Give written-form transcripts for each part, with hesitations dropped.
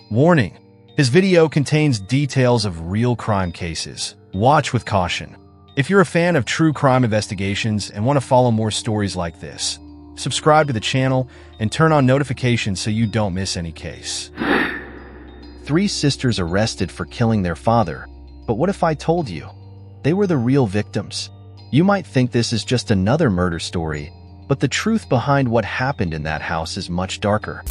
Warning: this video contains details of real crime cases. Watch with caution. If you're a fan of true crime investigations and want to follow more stories like this, subscribe to the channel and turn on notifications so you don't miss any case. 3 sisters arrested for killing their father. But what if I told you they were the real victims? You might think this is just another murder story, but the truth behind what happened in that house is much darker.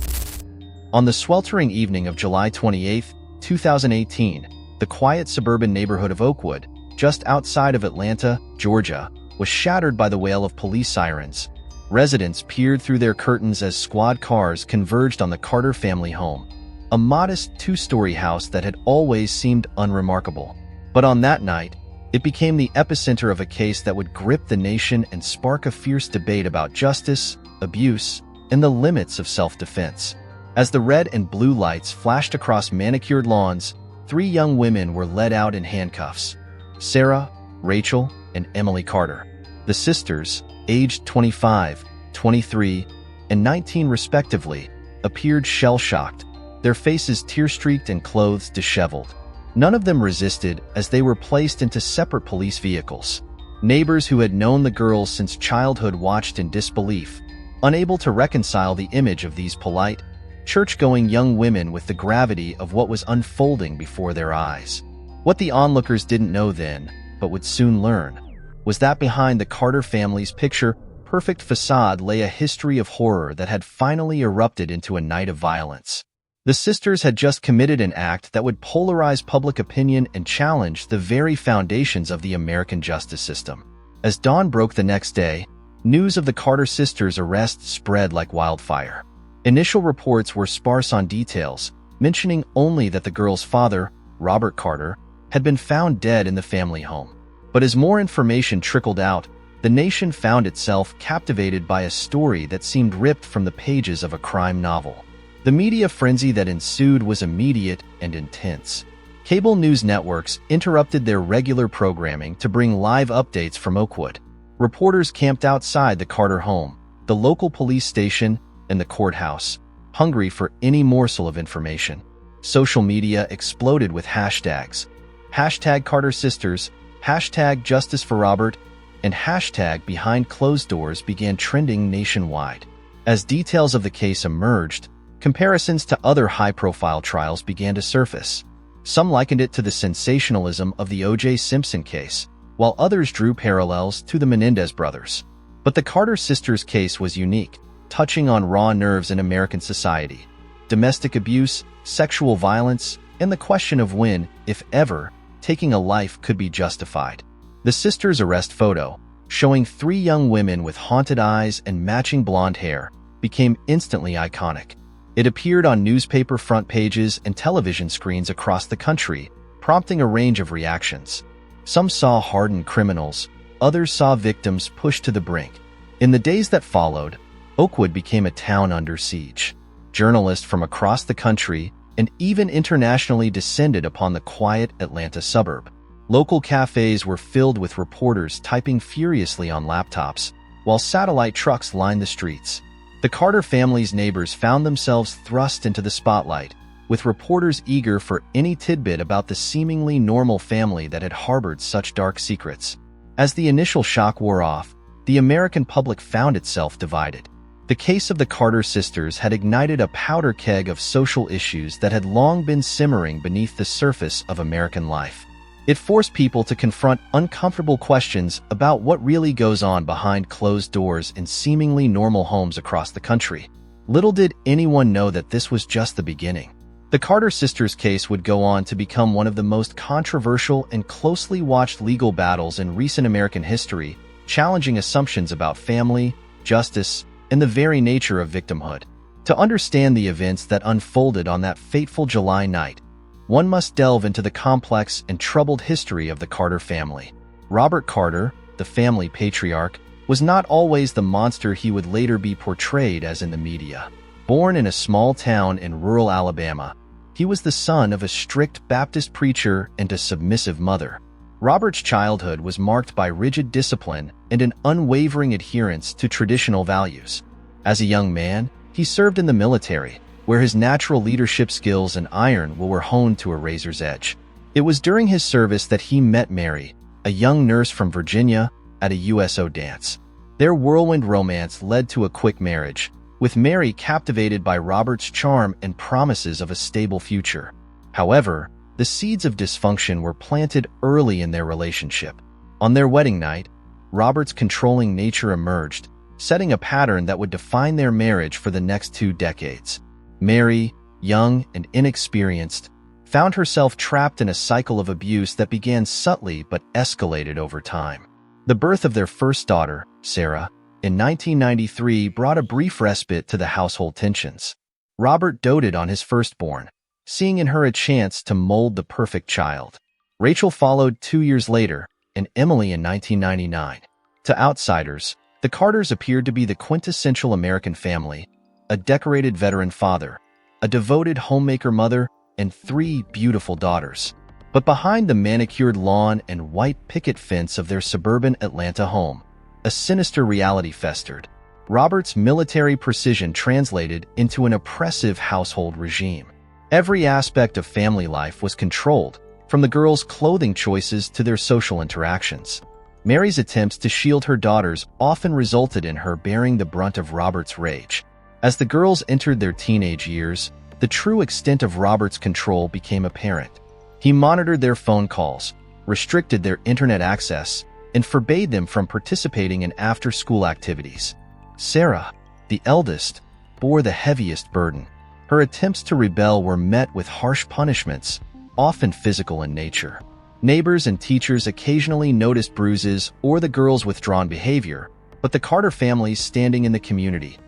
On the sweltering evening of July 28, 2018, the quiet suburban neighborhood of Oakwood, just outside of Atlanta, Georgia, was shattered by the wail of police sirens. Residents peered through their curtains as squad cars converged on the Carter family home, a modest 2-story house that had always seemed unremarkable. But on that night, it became the epicenter of a case that would grip the nation and spark a fierce debate about justice, abuse, and the limits of self-defense. As the red and blue lights flashed across manicured lawns, 3 young women were led out in handcuffs: Sarah, Rachel, and Emily Carter. The sisters, aged 25, 23, and 19 respectively, appeared shell-shocked, their faces tear-streaked and clothes disheveled. None of them resisted as they were placed into separate police vehicles. Neighbors who had known the girls since childhood watched in disbelief, unable to reconcile the image of these polite, church-going young women with the gravity of what was unfolding before their eyes. What the onlookers didn't know then, but would soon learn, was that behind the Carter family's picture-perfect facade lay a history of horror that had finally erupted into a night of violence. The sisters had just committed an act that would polarize public opinion and challenge the very foundations of the American justice system. As dawn broke the next day, news of the Carter sisters' arrest spread like wildfire. Initial reports were sparse on details, mentioning only that the girls' father, Robert Carter, had been found dead in the family home. But as more information trickled out, the nation found itself captivated by a story that seemed ripped from the pages of a crime novel. The media frenzy that ensued was immediate and intense. Cable news networks interrupted their regular programming to bring live updates from Oakwood. Reporters camped outside the Carter home, the local police station, and the courthouse, hungry for any morsel of information. Social media exploded with hashtags. Hashtag Carter Sisters, hashtag Justice for Robert, and hashtag Behind Closed Doors began trending nationwide. As details of the case emerged, comparisons to other high-profile trials began to surface. Some likened it to the sensationalism of the O.J. Simpson case, while others drew parallels to the Menendez brothers. But the Carter sisters' case was unique, touching on raw nerves in American society: domestic abuse, sexual violence, and the question of when, if ever, taking a life could be justified. The sisters' arrest photo, showing 3 young women with haunted eyes and matching blonde hair, became instantly iconic. It appeared on newspaper front pages and television screens across the country, prompting a range of reactions. Some saw hardened criminals, others saw victims pushed to the brink. In the days that followed, Oakwood became a town under siege. Journalists from across the country and even internationally descended upon the quiet Atlanta suburb. Local cafes were filled with reporters typing furiously on laptops, while satellite trucks lined the streets. The Carter family's neighbors found themselves thrust into the spotlight, with reporters eager for any tidbit about the seemingly normal family that had harbored such dark secrets. As the initial shock wore off, the American public found itself divided. The case of the Carter sisters had ignited a powder keg of social issues that had long been simmering beneath the surface of American life. It forced people to confront uncomfortable questions about what really goes on behind closed doors in seemingly normal homes across the country. Little did anyone know that this was just the beginning. The Carter sisters' case would go on to become one of the most controversial and closely watched legal battles in recent American history, challenging assumptions about family, justice, and the very nature of victimhood. To understand the events that unfolded on that fateful July night, one must delve into the complex and troubled history of the Carter family. Robert Carter, the family patriarch, was not always the monster he would later be portrayed as in the media. Born in a small town in rural Alabama, he was the son of a strict Baptist preacher and a submissive mother. Robert's childhood was marked by rigid discipline and an unwavering adherence to traditional values. As a young man, he served in the military, where his natural leadership skills and iron will were honed to a razor's edge. It was during his service that he met Mary, a young nurse from Virginia, at a USO dance. Their whirlwind romance led to a quick marriage, with Mary captivated by Robert's charm and promises of a stable future. However, the seeds of dysfunction were planted early in their relationship. On their wedding night, Robert's controlling nature emerged, setting a pattern that would define their marriage for the next 2 decades. Mary, young and inexperienced, found herself trapped in a cycle of abuse that began subtly but escalated over time. The birth of their first daughter, Sarah, in 1993 brought a brief respite to the household tensions. Robert doted on his firstborn, seeing in her a chance to mold the perfect child. Rachel followed 2 years later, and Emily in 1999. To outsiders, the Carters appeared to be the quintessential American family: a decorated veteran father, a devoted homemaker mother, and 3 beautiful daughters. But behind the manicured lawn and white picket fence of their suburban Atlanta home, a sinister reality festered. Robert's military precision translated into an oppressive household regime. Every aspect of family life was controlled, from the girls' clothing choices to their social interactions. Mary's attempts to shield her daughters often resulted in her bearing the brunt of Robert's rage. As the girls entered their teenage years, the true extent of Robert's control became apparent. He monitored their phone calls, restricted their internet access, and forbade them from participating in after-school activities. Sarah, the eldest, bore the heaviest burden. Her attempts to rebel were met with harsh punishments, often physical in nature. Neighbors and teachers occasionally noticed bruises or the girls' withdrawn behavior, but the Carter family's standing in the community.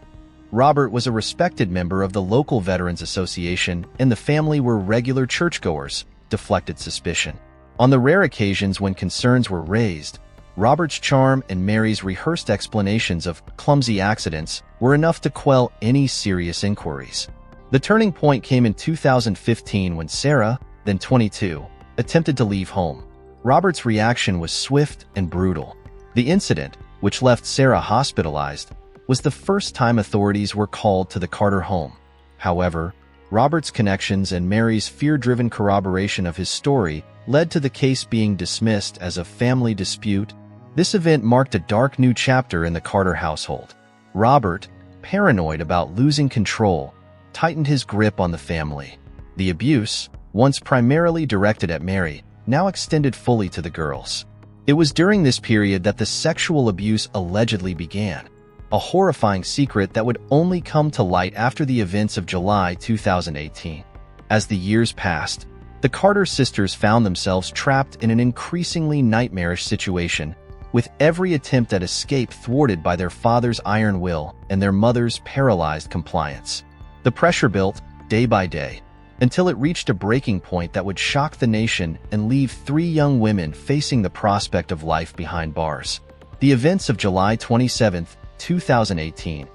Robert was a respected member of the local Veterans Association, and the family were regular churchgoers, deflected suspicion. On the rare occasions when concerns were raised, Robert's charm and Mary's rehearsed explanations of clumsy accidents were enough to quell any serious inquiries. The turning point came in 2015 when Sarah, then 22, attempted to leave home. Robert's reaction was swift and brutal. The incident, which left Sarah hospitalized, was the first time authorities were called to the Carter home. However, Robert's connections and Mary's fear-driven corroboration of his story led to the case being dismissed as a family dispute. This event marked a dark new chapter in the Carter household. Robert, paranoid about losing control, tightened his grip on the family. The abuse, once primarily directed at Mary, now extended fully to the girls. It was during this period that the sexual abuse allegedly began, a horrifying secret that would only come to light after the events of July 2018. As the years passed, the Carter sisters found themselves trapped in an increasingly nightmarish situation, with every attempt at escape thwarted by their father's iron will and their mother's paralyzed compliance. The pressure built, day by day, until it reached a breaking point that would shock the nation and leave 3 young women facing the prospect of life behind bars. The events of July 27, 2018,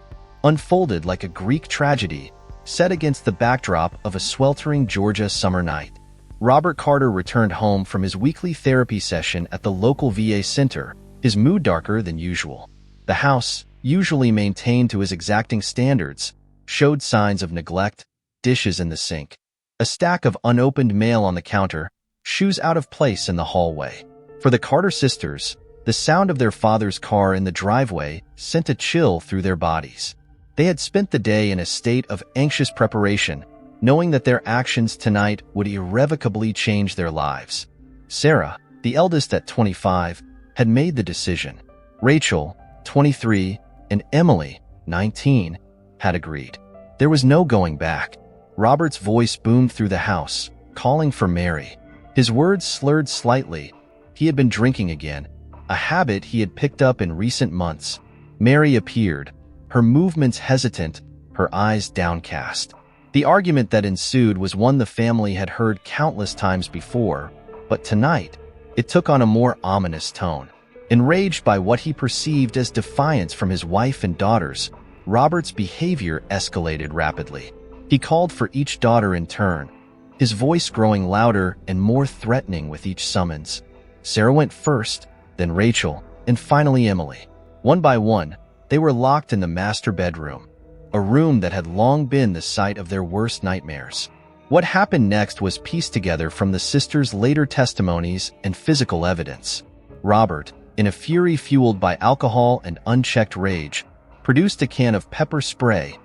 unfolded like a Greek tragedy set against the backdrop of a sweltering Georgia summer night. Robert Carter returned home from his weekly therapy session at the local VA center, his mood darker than usual. The house, usually maintained to his exacting standards, showed signs of neglect: dishes in the sink, a stack of unopened mail on the counter, shoes out of place in the hallway. For the Carter sisters, the sound of their father's car in the driveway sent a chill through their bodies. They had spent the day in a state of anxious preparation, knowing that their actions tonight would irrevocably change their lives. Sarah, the eldest at 25, had made the decision. Rachel, 23, and Emily, 19, had agreed. There was no going back. Robert's voice boomed through the house, calling for Mary. His words slurred slightly. He had been drinking again, a habit he had picked up in recent months. Mary appeared, her movements hesitant, her eyes downcast. The argument that ensued was one the family had heard countless times before, but tonight, it took on a more ominous tone. Enraged by what he perceived as defiance from his wife and daughters, Robert's behavior escalated rapidly. He called for each daughter in turn, his voice growing louder and more threatening with each summons. Sarah went first, then Rachel, and finally Emily. One by one, they were locked in the master bedroom. a room that had long been the site of their worst nightmares. What happened next was pieced together from the sisters' later testimonies and physical evidence. Robert, in a fury fueled by alcohol and unchecked rage, produced a can of pepper spray,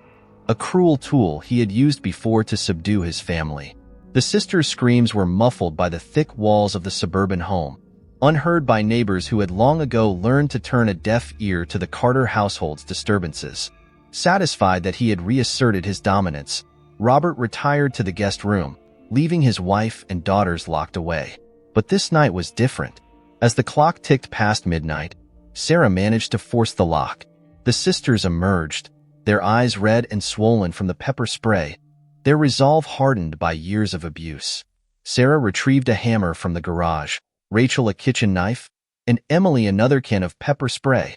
a cruel tool he had used before to subdue his family. The sisters' screams were muffled by the thick walls of the suburban home, unheard by neighbors who had long ago learned to turn a deaf ear to the Carter household's disturbances. Satisfied that he had reasserted his dominance, Robert retired to the guest room, leaving his wife and daughters locked away. But this night was different. As the clock ticked past midnight, Sarah managed to force the lock. The sisters emerged, their eyes red and swollen from the pepper spray, their resolve hardened by years of abuse. Sarah retrieved a hammer from the garage, Rachel a kitchen knife, and Emily another can of pepper spray.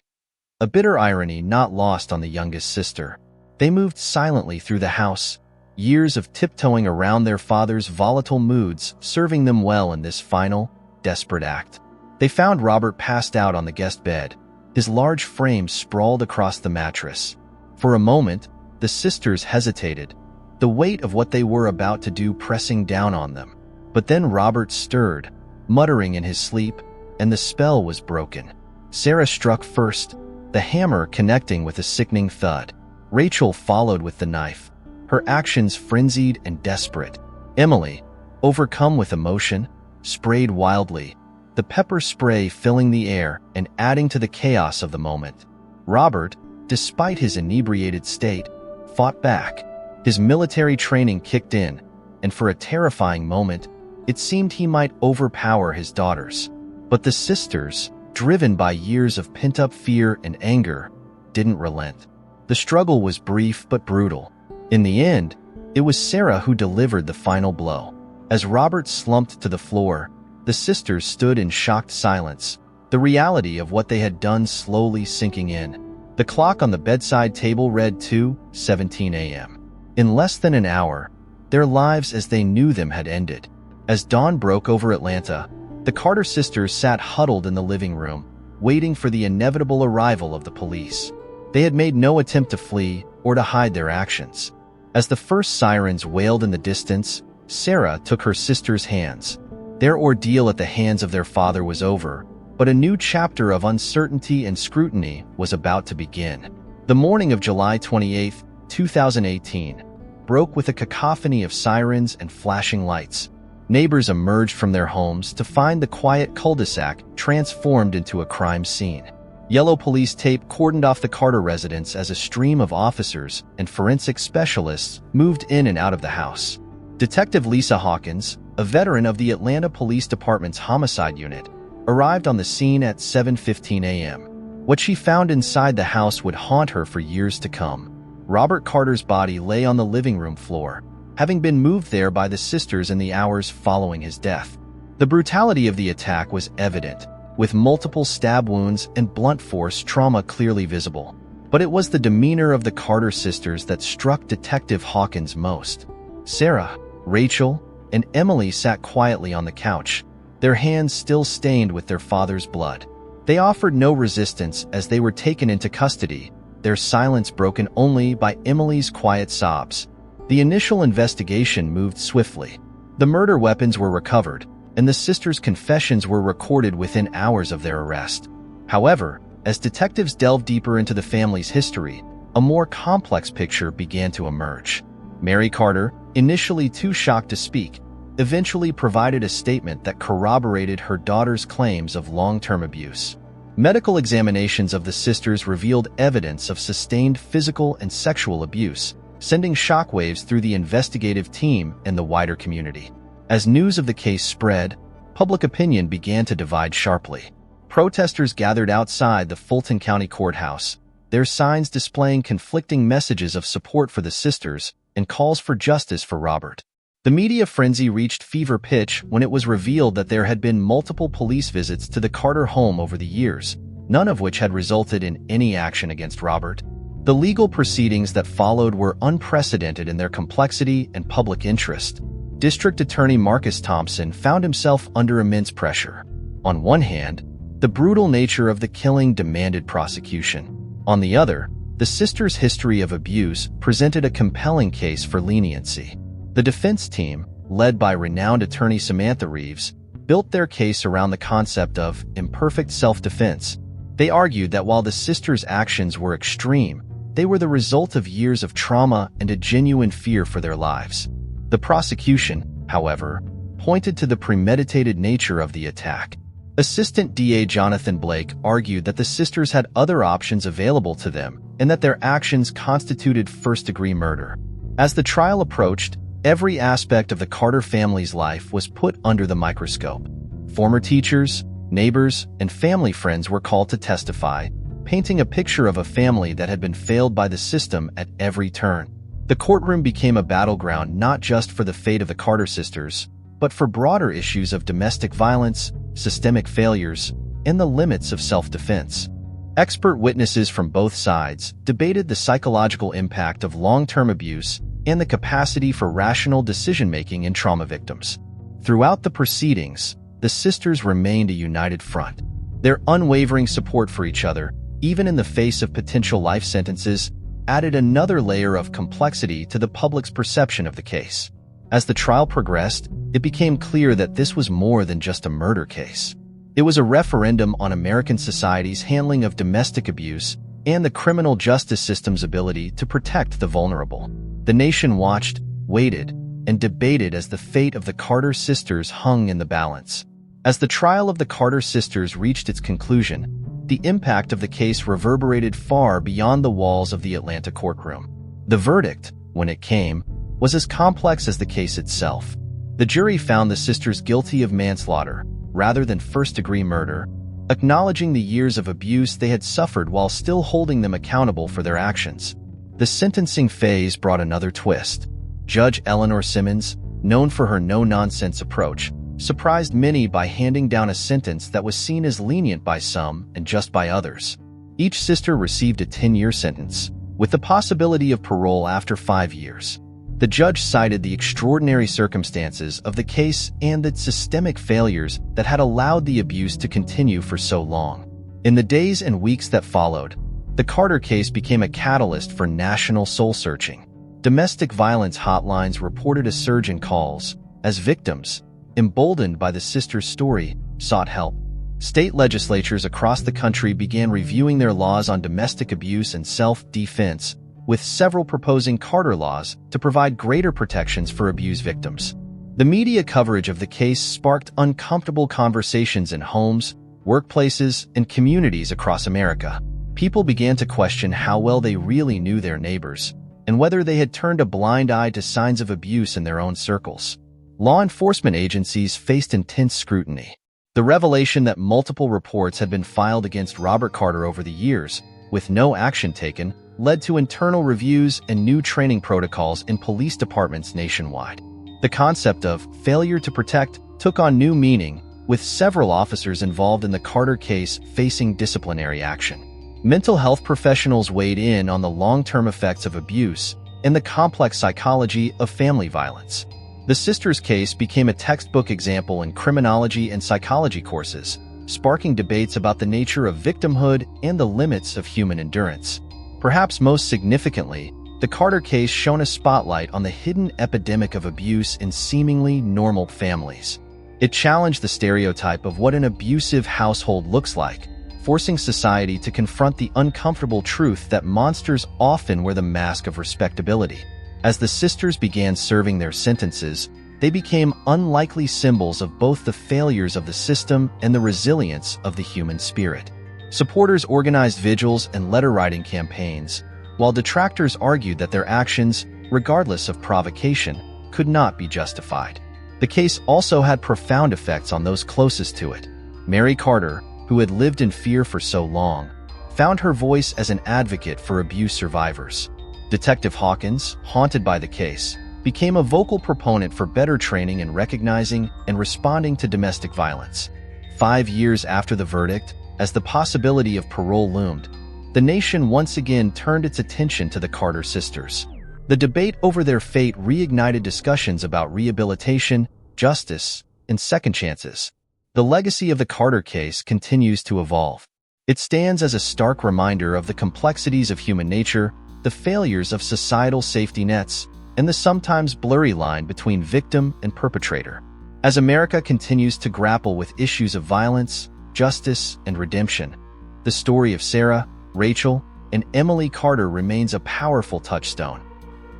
A bitter irony not lost on the youngest sister. They moved silently through the house, years of tiptoeing around their father's volatile moods serving them well in this final, desperate act. They found Robert passed out on the guest bed, his large frame sprawled across the mattress. For a moment, the sisters hesitated, the weight of what they were about to do pressing down on them. But then Robert stirred, muttering in his sleep, and the spell was broken. Sarah struck first, the hammer connecting with a sickening thud. Rachel followed with the knife, her actions frenzied and desperate. Emily, overcome with emotion, sprayed wildly, the pepper spray filling the air and adding to the chaos of the moment. Robert, despite his inebriated state, fought back. His military training kicked in, and for a terrifying moment, it seemed he might overpower his daughters. But the sisters, driven by years of pent-up fear and anger, didn't relent. The struggle was brief but brutal. In the end, it was Sarah who delivered the final blow. As Robert slumped to the floor, the sisters stood in shocked silence, the reality of what they had done slowly sinking in. The clock on the bedside table read 2:17 a.m. In less than an hour, their lives as they knew them had ended. As dawn broke over Atlanta, the Carter sisters sat huddled in the living room, waiting for the inevitable arrival of the police. They had made no attempt to flee or to hide their actions. As the first sirens wailed in the distance, Sarah took her sister's hands. Their ordeal at the hands of their father was over, but a new chapter of uncertainty and scrutiny was about to begin. The morning of July 28, 2018, broke with a cacophony of sirens and flashing lights. Neighbors emerged from their homes to find the quiet cul-de-sac transformed into a crime scene. Yellow police tape cordoned off the Carter residence as a stream of officers and forensic specialists moved in and out of the house. Detective Lisa Hawkins, a veteran of the Atlanta Police Department's homicide unit, arrived on the scene at 7:15 a.m. What she found inside the house would haunt her for years to come. Robert Carter's body lay on the living room floor, having been moved there by the sisters in the hours following his death. The brutality of the attack was evident, with multiple stab wounds and blunt force trauma clearly visible. But it was the demeanor of the Carter sisters that struck Detective Hawkins most. Sarah, Rachel, and Emily sat quietly on the couch, their hands still stained with their father's blood. They offered no resistance as they were taken into custody, their silence broken only by Emily's quiet sobs. The initial investigation moved swiftly. The murder weapons were recovered, and the sisters' confessions were recorded within hours of their arrest. However, as detectives delved deeper into the family's history, a more complex picture began to emerge. Mary Carter, initially too shocked to speak, eventually provided a statement that corroborated her daughter's claims of long-term abuse. Medical examinations of the sisters revealed evidence of sustained physical and sexual abuse, sending shockwaves through the investigative team and the wider community. As news of the case spread, public opinion began to divide sharply. Protesters gathered outside the Fulton County Courthouse, their signs displaying conflicting messages of support for the sisters and calls for justice for Robert. The media frenzy reached fever pitch when it was revealed that there had been multiple police visits to the Carter home over the years, none of which had resulted in any action against Robert. The legal proceedings that followed were unprecedented in their complexity and public interest. District Attorney Marcus Thompson found himself under immense pressure. On one hand, the brutal nature of the killing demanded prosecution. On the other, The sisters' history of abuse presented a compelling case for leniency. The defense team, led by renowned attorney Samantha Reeves, built their case around the concept of imperfect self-defense. They argued that while the sisters' actions were extreme, they were the result of years of trauma and a genuine fear for their lives. The prosecution, however, pointed to the premeditated nature of the attack. Assistant DA Jonathan Blake argued that the sisters had other options available to them and that their actions constituted first-degree murder. As the trial approached, every aspect of the Carter family's life was put under the microscope. Former teachers, neighbors, and family friends were called to testify, painting a picture of a family that had been failed by the system at every turn. The courtroom became a battleground not just for the fate of the Carter sisters, but for broader issues of domestic violence, systemic failures, and the limits of self-defense. Expert witnesses from both sides debated the psychological impact of long-term abuse and the capacity for rational decision-making in trauma victims. Throughout the proceedings, the sisters remained a united front. Their unwavering support for each other, even in the face of potential life sentences, added another layer of complexity to the public's perception of the case. As the trial progressed, it became clear that this was more than just a murder case. It was a referendum on American society's handling of domestic abuse and the criminal justice system's ability to protect the vulnerable. The nation watched, waited, and debated as the fate of the Carter sisters hung in the balance. As the trial of the Carter sisters reached its conclusion, the impact of the case reverberated far beyond the walls of the Atlanta courtroom. The verdict, when it came, was as complex as the case itself. The jury found the sisters guilty of manslaughter, rather than first-degree murder, acknowledging the years of abuse they had suffered while still holding them accountable for their actions. The sentencing phase brought another twist. Judge Eleanor Simmons, known for her no-nonsense approach, surprised many by handing down a sentence that was seen as lenient by some and just by others. Each sister received a 10-year sentence, with the possibility of parole after 5 years. The judge cited the extraordinary circumstances of the case and the systemic failures that had allowed the abuse to continue for so long. In the days and weeks that followed, the Carter case became a catalyst for national soul-searching. Domestic violence hotlines reported a surge in calls, as victims, emboldened by the sisters' story, sought help. State legislatures across the country began reviewing their laws on domestic abuse and self-defense, with several proposing Carter laws to provide greater protections for abuse victims. The media coverage of the case sparked uncomfortable conversations in homes, workplaces, and communities across America. People began to question how well they really knew their neighbors, and whether they had turned a blind eye to signs of abuse in their own circles. Law enforcement agencies faced intense scrutiny. The revelation that multiple reports had been filed against Robert Carter over the years, with no action taken, led to internal reviews and new training protocols in police departments nationwide. The concept of failure to protect took on new meaning, with several officers involved in the Carter case facing disciplinary action. Mental health professionals weighed in on the long-term effects of abuse and the complex psychology of family violence. The sisters' case became a textbook example in criminology and psychology courses, sparking debates about the nature of victimhood and the limits of human endurance. Perhaps most significantly, the Carter case shone a spotlight on the hidden epidemic of abuse in seemingly normal families. It challenged the stereotype of what an abusive household looks like, forcing society to confront the uncomfortable truth that monsters often wear the mask of respectability. As the sisters began serving their sentences, they became unlikely symbols of both the failures of the system and the resilience of the human spirit. Supporters organized vigils and letter-writing campaigns, while detractors argued that their actions, regardless of provocation, could not be justified. The case also had profound effects on those closest to it. Mary Carter, who had lived in fear for so long, found her voice as an advocate for abuse survivors. Detective Hawkins, haunted by the case, became a vocal proponent for better training in recognizing and responding to domestic violence. 5 years after the verdict, as the possibility of parole loomed, the nation once again turned its attention to the Carter sisters. The debate over their fate reignited discussions about rehabilitation, justice, and second chances. The legacy of the Carter case continues to evolve. It stands as a stark reminder of the complexities of human nature, the failures of societal safety nets, and the sometimes blurry line between victim and perpetrator. As America continues to grapple with issues of violence, justice, and redemption, the story of Sarah, Rachel, and Emily Carter remains a powerful touchstone.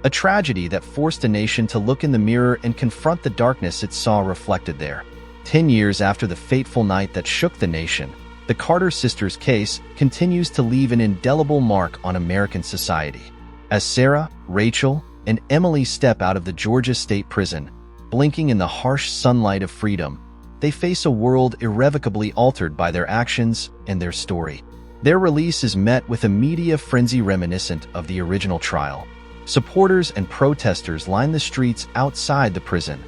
A tragedy that forced a nation to look in the mirror and confront the darkness it saw reflected there. 10 years after the fateful night that shook the nation, the Carter sisters' case continues to leave an indelible mark on American society. As Sarah, Rachel, and Emily step out of the Georgia State Prison, blinking in the harsh sunlight of freedom, they face a world irrevocably altered by their actions and their story. Their release is met with a media frenzy reminiscent of the original trial. Supporters and protesters line the streets outside the prison,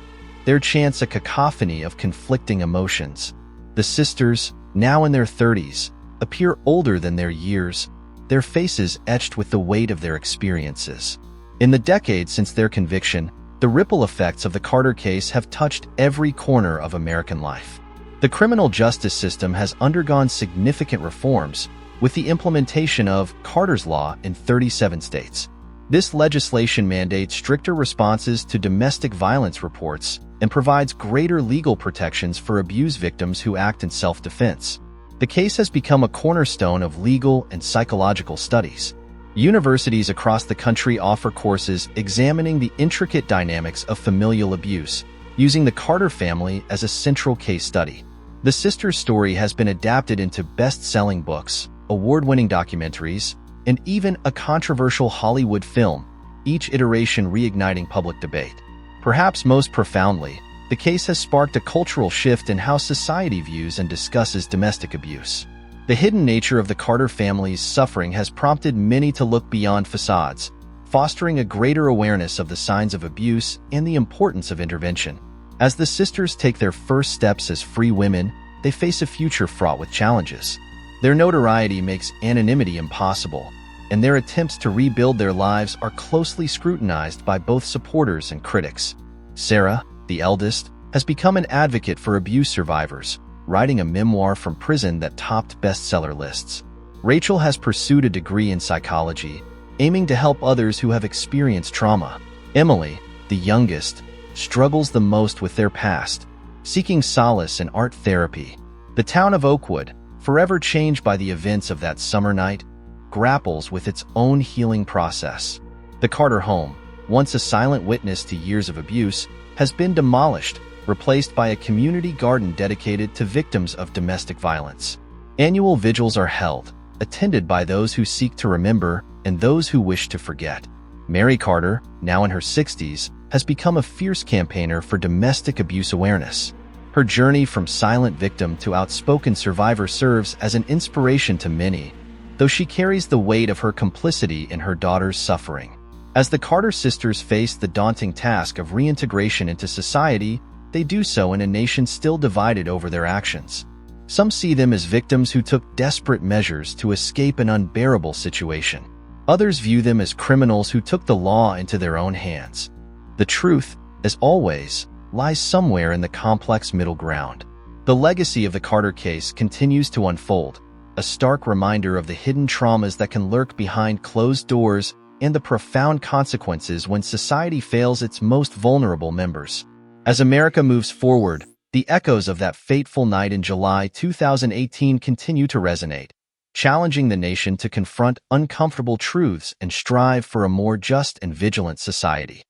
their chants a cacophony of conflicting emotions. The sisters, now in their 30s, appear older than their years, their faces etched with the weight of their experiences. In the decades since their conviction, the ripple effects of the Carter case have touched every corner of American life. The criminal justice system has undergone significant reforms, with the implementation of Carter's Law in 37 states. This legislation mandates stricter responses to domestic violence reports and provides greater legal protections for abuse victims who act in self-defense. The case has become a cornerstone of legal and psychological studies. Universities across the country offer courses examining the intricate dynamics of familial abuse, using the Carter family as a central case study. The sisters' story has been adapted into best-selling books, award-winning documentaries, and even a controversial Hollywood film, each iteration reigniting public debate. Perhaps most profoundly, the case has sparked a cultural shift in how society views and discusses domestic abuse. The hidden nature of the Carter family's suffering has prompted many to look beyond facades, fostering a greater awareness of the signs of abuse and the importance of intervention. As the sisters take their first steps as free women, they face a future fraught with challenges. Their notoriety makes anonymity impossible, and their attempts to rebuild their lives are closely scrutinized by both supporters and critics. Sarah, the eldest, has become an advocate for abuse survivors, writing a memoir from prison that topped bestseller lists. Rachel has pursued a degree in psychology, aiming to help others who have experienced trauma. Emily, the youngest, struggles the most with their past, seeking solace in art therapy. The town of Oakwood, forever changed by the events of that summer night, grapples with its own healing process. The Carter home, once a silent witness to years of abuse, has been demolished, replaced by a community garden dedicated to victims of domestic violence. Annual vigils are held, attended by those who seek to remember and those who wish to forget. Mary Carter, now in her 60s, has become a fierce campaigner for domestic abuse awareness. Her journey from silent victim to outspoken survivor serves as an inspiration to many, though she carries the weight of her complicity in her daughter's suffering. As the Carter sisters face the daunting task of reintegration into society, they do so in a nation still divided over their actions. Some see them as victims who took desperate measures to escape an unbearable situation. Others view them as criminals who took the law into their own hands. The truth, as always, lies somewhere in the complex middle ground. The legacy of the Carter case continues to unfold, a stark reminder of the hidden traumas that can lurk behind closed doors and the profound consequences when society fails its most vulnerable members. As America moves forward, the echoes of that fateful night in July 2018 continue to resonate, challenging the nation to confront uncomfortable truths and strive for a more just and vigilant society.